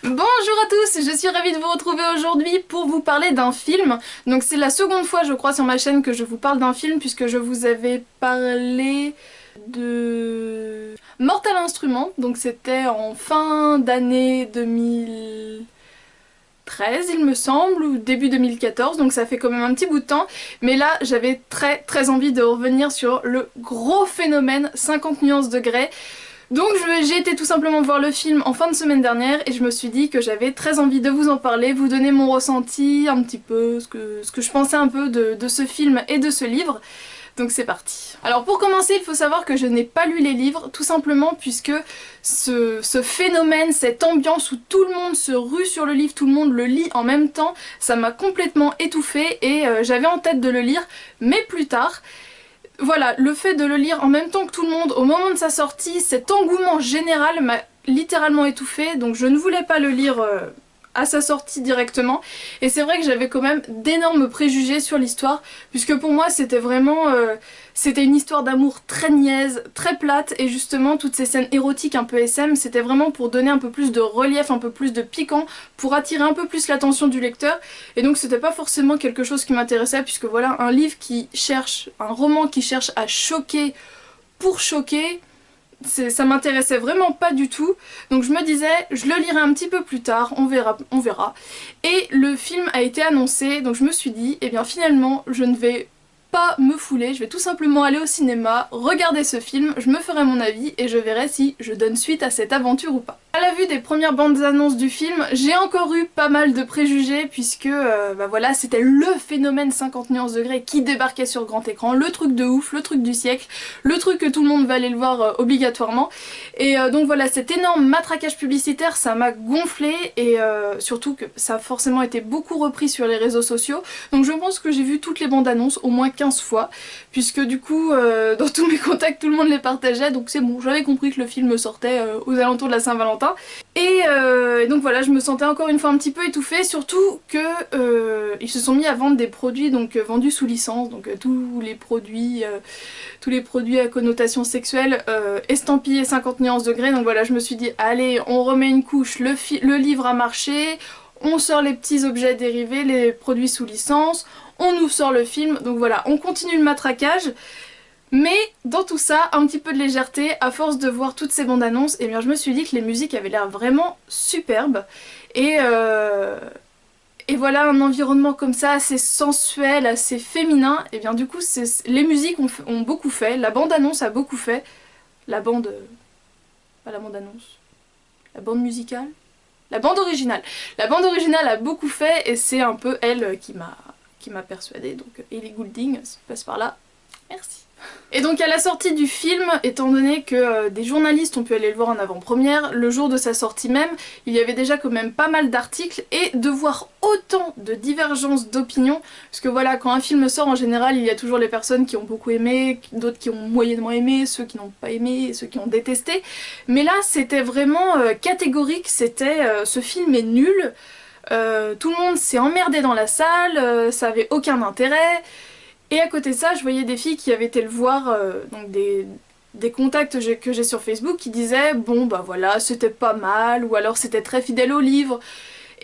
Bonjour à tous, je suis ravie de vous retrouver aujourd'hui pour vous parler d'un film. Donc c'est la seconde fois je crois sur ma chaîne que je vous parle d'un film puisque je vous avais parlé de Mortal Instruments. Donc c'était en fin d'année 2013 il me semble, ou début 2014, donc ça fait quand même un petit bout de temps. Mais là j'avais très envie de revenir sur le gros phénomène 50 nuances de Grey. Donc j'ai été tout simplement voir le film en fin de semaine dernière et je me suis dit que j'avais très envie de vous en parler, vous donner mon ressenti, un petit peu ce que je pensais un peu de ce film et de ce livre. Donc c'est parti. Alors pour commencer, il faut savoir que je n'ai pas lu les livres, tout simplement puisque ce phénomène, cette ambiance où tout le monde se rue sur le livre, tout le monde le lit en même temps, ça m'a complètement étouffée et j'avais en tête de le lire, mais plus tard. Voilà, le fait de le lire en même temps que tout le monde au moment de sa sortie, cet engouement général m'a littéralement étouffée, donc je ne voulais pas le lire à sa sortie directement. Et c'est vrai que j'avais quand même d'énormes préjugés sur l'histoire, puisque pour moi c'était vraiment... c'était une histoire d'amour très niaise, très plate, et justement toutes ces scènes érotiques un peu SM, c'était vraiment pour donner un peu plus de relief, un peu plus de piquant, pour attirer un peu plus l'attention du lecteur. Et donc c'était pas forcément quelque chose qui m'intéressait, puisque voilà, un livre qui cherche, un roman qui cherche à choquer pour choquer, ça m'intéressait vraiment pas du tout, donc je me disais je le lirai un petit peu plus tard, on verra, on verra. Et le film a été annoncé, donc je me suis dit, eh bien finalement je ne vais pas me fouler, je vais tout simplement aller au cinéma, regarder ce film, je me ferai mon avis et je verrai si je donne suite à cette aventure ou pas. À la vue des premières bandes annonces du film, j'ai encore eu pas mal de préjugés puisque bah voilà, c'était le phénomène 50 nuances de Grey qui débarquait sur grand écran, le truc de ouf, le truc du siècle, le truc que tout le monde va aller le voir obligatoirement. Et donc voilà, cet énorme matraquage publicitaire, ça m'a gonflé et surtout que ça a forcément été beaucoup repris sur les réseaux sociaux. Donc je pense que j'ai vu toutes les bandes annonces au moins 15 fois, puisque du coup dans tous mes contacts tout le monde les partageait, donc c'est bon, j'avais compris que le film sortait aux alentours de la Saint-Valentin. Et donc voilà, je me sentais encore une fois un petit peu étouffée, surtout que ils se sont mis à vendre des produits donc vendus sous licence, donc tous les produits à connotation sexuelle estampillés 50 nuances de Grey. Donc voilà, je me suis dit allez, on remet une couche, le livre a marché, on sort les petits objets dérivés, les produits sous licence, on nous sort le film, donc voilà, on continue le matraquage. Mais dans tout ça, un petit peu de légèreté, à force de voir toutes ces bandes annonces, et bien je me suis dit que les musiques avaient l'air vraiment superbes. Et voilà, un environnement comme ça, assez sensuel, assez féminin, et bien du coup les musiques ont beaucoup fait, la bande annonce a beaucoup fait. La bande... pas la bande annonce. La bande musicale. La bande originale. La bande originale a beaucoup fait et c'est un peu elle qui m'a persuadée. Donc Ellie Goulding, ça passe par là. Merci. Et donc à la sortie du film, étant donné que des journalistes ont pu aller le voir en avant-première, le jour de sa sortie même, il y avait déjà quand même pas mal d'articles, et de voir autant de divergences d'opinion, parce que voilà, quand un film sort en général, il y a toujours les personnes qui ont beaucoup aimé, d'autres qui ont moyennement aimé, ceux qui n'ont pas aimé, et ceux qui ont détesté, mais là c'était vraiment catégorique, c'était ce film est nul, tout le monde s'est emmerdé dans la salle, ça avait aucun intérêt. Et à côté de ça, je voyais des filles qui avaient été le voir, donc des contacts que j'ai sur Facebook qui disaient bon bah voilà, c'était pas mal, ou alors c'était très fidèle au livre.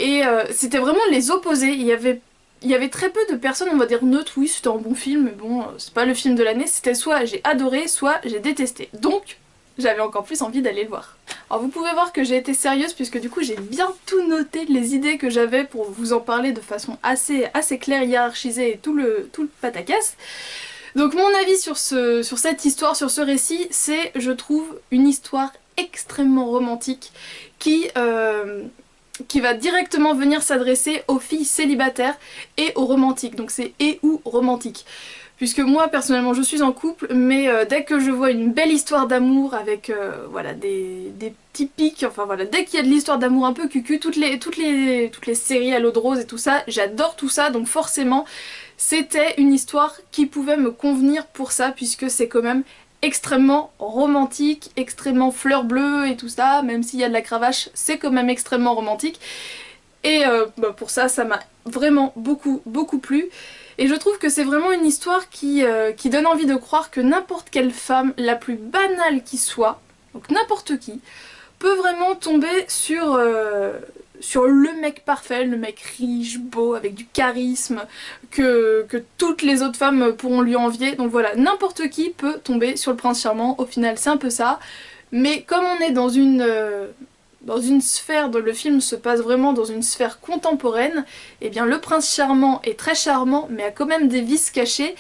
Et c'était vraiment les opposés. Il y avait très peu de personnes, on va dire neutres, oui c'était un bon film, mais bon, c'est pas le film de l'année, c'était soit j'ai adoré, soit j'ai détesté. Donc, j'avais encore plus envie d'aller le voir. Alors vous pouvez voir que j'ai été sérieuse puisque du coup j'ai bien tout noté, les idées que j'avais pour vous en parler de façon assez claire, hiérarchisée et tout le pataquès. Donc mon avis sur cette histoire, sur ce récit, c'est, je trouve, une histoire extrêmement romantique qui va directement venir s'adresser aux filles célibataires et aux romantiques. Donc c'est et ou romantique. Puisque moi personnellement je suis en couple, mais dès que je vois une belle histoire d'amour avec voilà, des petits pics, enfin voilà, dès qu'il y a de l'histoire d'amour un peu cucu, toutes les séries à l'eau de rose et tout ça, j'adore tout ça, donc forcément c'était une histoire qui pouvait me convenir pour ça, puisque c'est quand même extrêmement romantique, extrêmement fleur bleue et tout ça, même s'il y a de la cravache, c'est quand même extrêmement romantique. Et bah pour ça, ça m'a vraiment beaucoup plu. Et je trouve que c'est vraiment une histoire qui donne envie de croire que n'importe quelle femme, la plus banale qui soit, donc n'importe qui, peut vraiment tomber sur sur le mec parfait, le mec riche, beau, avec du charisme, que toutes les autres femmes pourront lui envier. Donc voilà, n'importe qui peut tomber sur le prince charmant, au final c'est un peu ça. Mais comme on est dans une sphère, dont le film se passe vraiment dans une sphère contemporaine, et bien le prince charmant est très charmant, mais a quand même des vices cachés.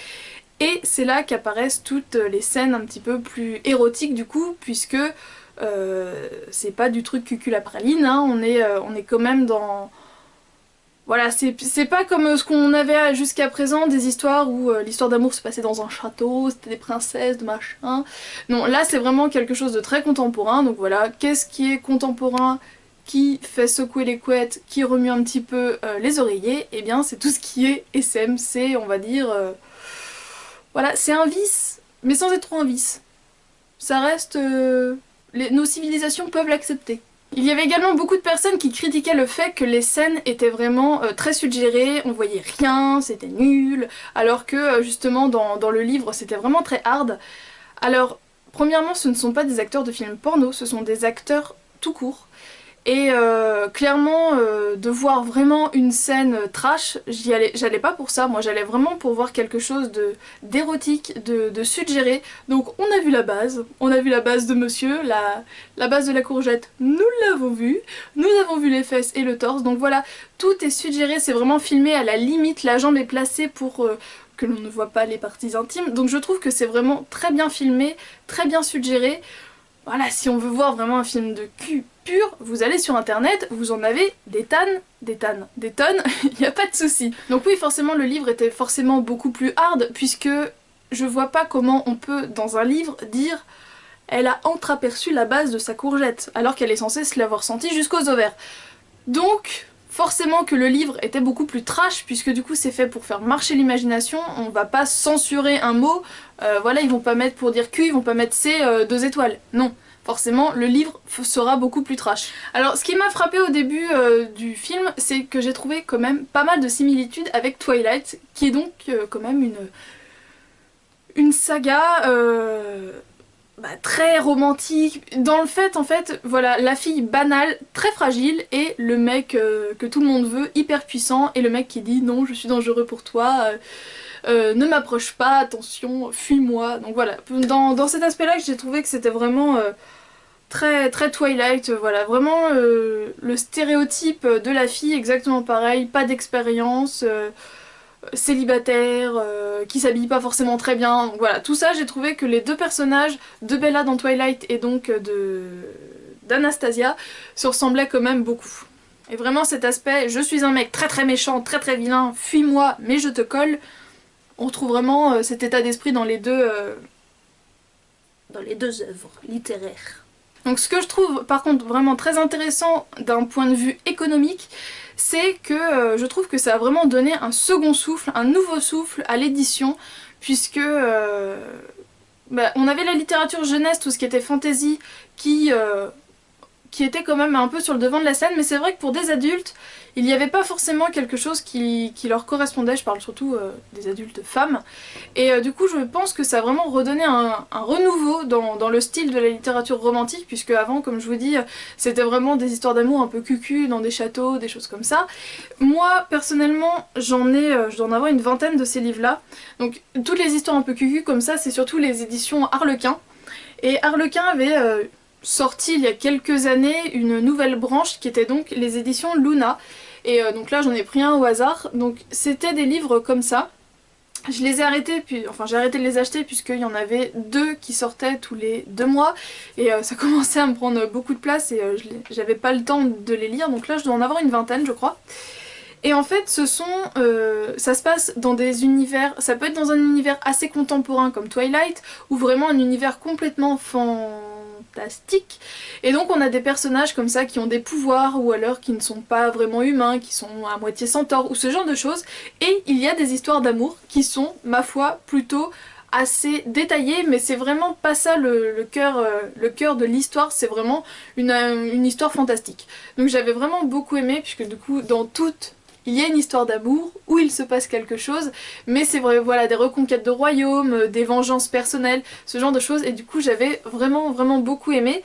Et c'est là qu'apparaissent toutes les scènes un petit peu plus érotiques du coup, puisque c'est pas du truc cucul-à-praline, hein, on est quand même dans... Voilà, c'est pas comme ce qu'on avait jusqu'à présent, des histoires où l'histoire d'amour se passait dans un château, c'était des princesses, de machin. Non, là c'est vraiment quelque chose de très contemporain, donc voilà, qu'est-ce qui est contemporain, qui fait secouer les couettes, qui remue un petit peu les oreillers, et bien c'est tout ce qui est SM, c'est, on va dire... Voilà, c'est un vice, mais sans être trop un vice. Ça reste... nos civilisations peuvent l'accepter. Il y avait également beaucoup de personnes qui critiquaient le fait que les scènes étaient vraiment très suggérées, on voyait rien, c'était nul, alors que justement dans le livre c'était vraiment très hard. Alors, premièrement, ce ne sont pas des acteurs de films porno, ce sont des acteurs tout court. Et clairement, de voir vraiment une scène trash, j'allais pas pour ça, moi j'allais vraiment pour voir quelque chose d'érotique, de suggéré. Donc on a vu la base, de monsieur, la base de la courgette, nous l'avons vue, nous avons vu les fesses et le torse, donc voilà, tout est suggéré, c'est vraiment filmé à la limite, la jambe est placée pour... que l'on ne voit pas les parties intimes, donc je trouve que c'est vraiment très bien filmé, très bien suggéré. Voilà, si on veut voir vraiment un film de cul pur, vous allez sur internet, vous en avez des tonnes, il n'y a pas de souci. Donc oui, forcément le livre était forcément beaucoup plus hard, puisque je vois pas comment on peut, dans un livre, dire elle a entreaperçu la base de sa courgette, alors qu'elle est censée se l'avoir sentie jusqu'aux ovaires. Donc... forcément que le livre était beaucoup plus trash, puisque du coup c'est fait pour faire marcher l'imagination, on va pas censurer un mot, voilà, ils vont pas mettre pour dire cul, ils vont pas mettre C 2 étoiles, non. Forcément, le livre sera beaucoup plus trash. Alors, ce qui m'a frappé au début du film, c'est que j'ai trouvé quand même pas mal de similitudes avec Twilight, qui est donc quand même une saga très romantique, dans le fait, en fait, voilà, la fille banale, très fragile, et le mec que tout le monde veut, hyper puissant, et le mec qui dit non, je suis dangereux pour toi, ne m'approche pas, attention, fuis-moi. Donc voilà, dans cet aspect-là, j'ai trouvé que c'était vraiment très Twilight, voilà, vraiment le stéréotype de la fille, exactement pareil, pas d'expérience, célibataire, qui s'habille pas forcément très bien, donc voilà, tout ça j'ai trouvé que les deux personnages de Bella dans Twilight et donc d'Anastasia se ressemblaient quand même beaucoup. Et vraiment cet aspect, je suis un mec très méchant, très vilain, fuis-moi mais je te colle, on retrouve vraiment cet état d'esprit dans les deux œuvres littéraires. Donc ce que je trouve par contre vraiment très intéressant d'un point de vue économique, c'est que je trouve que ça a vraiment donné un second souffle, un nouveau souffle à l'édition, puisque on avait la littérature jeunesse, tout ce qui était fantasy, qui était quand même un peu sur le devant de la scène, mais c'est vrai que pour des adultes, il n'y avait pas forcément quelque chose qui leur correspondait, je parle surtout des adultes femmes, et du coup je pense que ça a vraiment redonné un renouveau dans le style de la littérature romantique, puisque avant, comme je vous dis, c'était vraiment des histoires d'amour un peu cucu, dans des châteaux, des choses comme ça. Moi, personnellement, je dois en avoir une vingtaine de ces livres-là, donc toutes les histoires un peu cucu comme ça, c'est surtout les éditions Harlequin, et Harlequin avait... sorti il y a quelques années une nouvelle branche qui était donc les éditions Luna, et donc là j'en ai pris un au hasard, donc c'était des livres comme ça. Je les ai arrêtés, j'ai arrêté de les acheter puisqu'il y en avait deux qui sortaient tous les 2 mois et ça commençait à me prendre beaucoup de place et j'avais pas le temps de les lire, donc là je dois en avoir une vingtaine je crois. Et en fait ça se passe dans des univers, ça peut être dans un univers assez contemporain comme Twilight, ou vraiment un univers complètement fantastique. Et donc on a des personnages comme ça qui ont des pouvoirs, ou alors qui ne sont pas vraiment humains, qui sont à moitié centaures, ou ce genre de choses. Et il y a des histoires d'amour qui sont, ma foi, plutôt assez détaillées, mais c'est vraiment pas ça le cœur de l'histoire, c'est vraiment une histoire fantastique. Donc j'avais vraiment beaucoup aimé, puisque du coup dans toutes il y a une histoire d'amour où il se passe quelque chose, mais c'est vrai, voilà, des reconquêtes de royaumes, des vengeances personnelles, ce genre de choses, et du coup j'avais vraiment beaucoup aimé.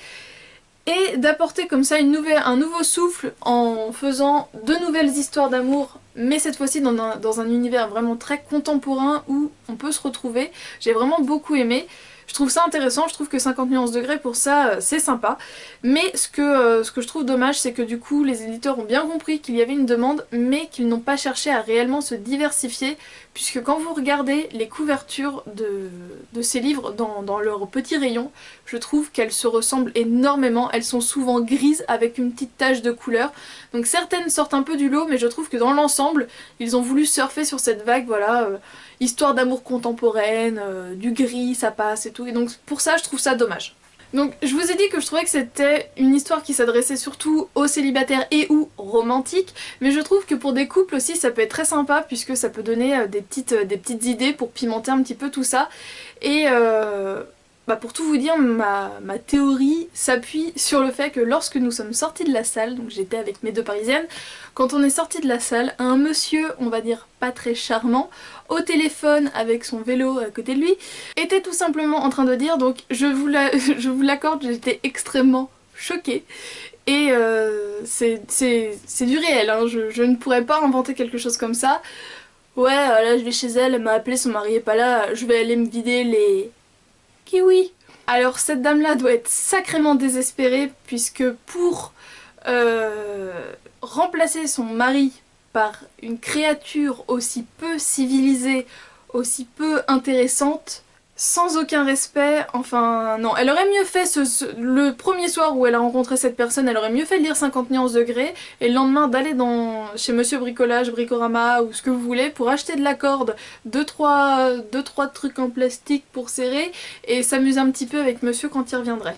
et d'apporter comme ça un nouveau souffle en faisant de nouvelles histoires d'amour, mais cette fois-ci dans un univers vraiment très contemporain où on peut se retrouver. J'ai vraiment beaucoup aimé. Je trouve ça intéressant, je trouve que 50 nuances degrés pour ça c'est sympa, mais ce que je trouve dommage c'est que du coup les éditeurs ont bien compris qu'il y avait une demande mais qu'ils n'ont pas cherché à réellement se diversifier, puisque quand vous regardez les couvertures de ces livres dans leur petit rayon, je trouve qu'elles se ressemblent énormément, elles sont souvent grises avec une petite tache de couleur, donc certaines sortent un peu du lot mais je trouve que dans l'ensemble ils ont voulu surfer sur cette vague, voilà, histoire d'amour contemporaine, du gris ça passe et tout, et donc pour ça je trouve ça dommage. Donc je vous ai dit que je trouvais que c'était une histoire qui s'adressait surtout aux célibataires et ou romantiques, mais je trouve que pour des couples aussi ça peut être très sympa puisque ça peut donner des petites idées pour pimenter un petit peu tout ça. Et pour tout vous dire, ma théorie s'appuie sur le fait que lorsque nous sommes sortis de la salle, donc j'étais avec mes deux parisiennes, quand on est sorti de la salle, un monsieur, on va dire pas très charmant, au téléphone avec son vélo à côté de lui, était tout simplement en train de dire, donc je vous l'accorde, j'étais extrêmement choquée. Et c'est du réel, hein, je ne pourrais pas inventer quelque chose comme ça. Ouais, là je vais chez elle, elle m'a appelé, son mari est pas là, je vais aller me vider les kiwis. Alors cette dame-là doit être sacrément désespérée puisque pour remplacer son mari par une créature aussi peu civilisée, aussi peu intéressante, sans aucun respect, enfin non, elle aurait mieux fait le premier soir où elle a rencontré cette personne, elle aurait mieux fait de lire 50 nuances degrés et le lendemain d'aller chez Monsieur Bricolage, Bricorama ou ce que vous voulez pour acheter de la corde, deux trois trucs en plastique pour serrer et s'amuser un petit peu avec Monsieur quand il reviendrait.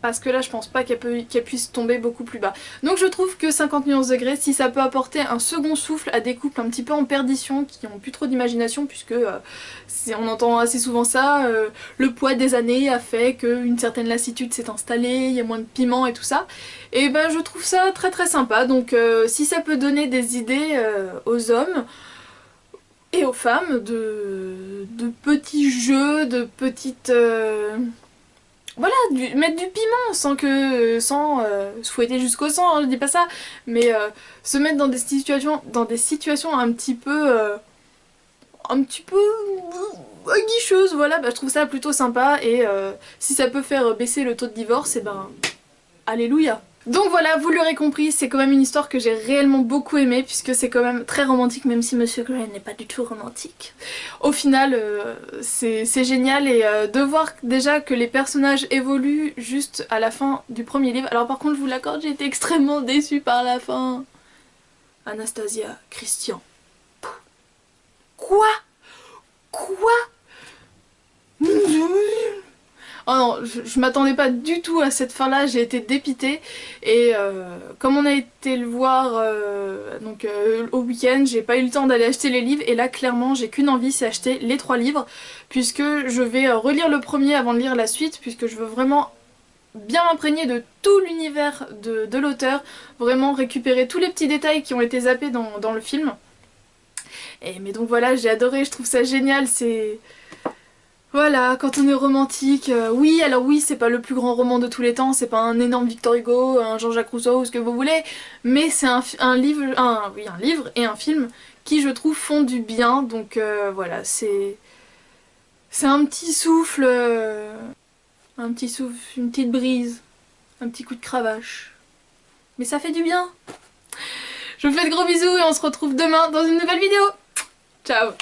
Parce que là je pense pas qu'elle puisse tomber beaucoup plus bas. Donc je trouve que 50 nuances degrés, si ça peut apporter un second souffle à des couples un petit peu en perdition, qui ont plus trop d'imagination, puisque on entend assez souvent ça, le poids des années a fait qu'une certaine lassitude s'est installée, il y a moins de piment et tout ça, et ben je trouve ça très très sympa. Donc si ça peut donner des idées aux hommes et aux femmes de petits jeux, de petites... Voilà, mettre du piment sans se fouetter jusqu'au sang, hein, je dis pas ça, mais se mettre dans des situations un petit peu aguicheuses, voilà, je trouve ça plutôt sympa et si ça peut faire baisser le taux de divorce, et ben alléluia. Donc voilà, vous l'aurez compris, c'est quand même une histoire que j'ai réellement beaucoup aimée puisque c'est quand même très romantique, même si Monsieur Gray n'est pas du tout romantique. Au final, c'est génial et de voir déjà que les personnages évoluent juste à la fin du premier livre. Alors par contre, je vous l'accorde, j'ai été extrêmement déçue par la fin. Anastasia, Christian. Quoi? Quoi? Oh non, je m'attendais pas du tout à cette fin-là, j'ai été dépitée et comme on a été le voir au week-end, j'ai pas eu le temps d'aller acheter les livres et là clairement j'ai qu'une envie, c'est acheter les 3 livres puisque je vais relire le premier avant de lire la suite puisque je veux vraiment bien m'imprégner de tout l'univers de l'auteur, vraiment récupérer tous les petits détails qui ont été zappés dans le film. Mais donc voilà, j'ai adoré, je trouve ça génial, c'est... Voilà, quand on est romantique, oui, alors oui, c'est pas le plus grand roman de tous les temps, c'est pas un énorme Victor Hugo, un Jean-Jacques Rousseau ou ce que vous voulez, mais c'est un livre et un film qui, je trouve, font du bien, donc voilà, c'est un petit souffle, une petite brise, un petit coup de cravache, mais ça fait du bien. Je vous fais de gros bisous et on se retrouve demain dans une nouvelle vidéo. Ciao.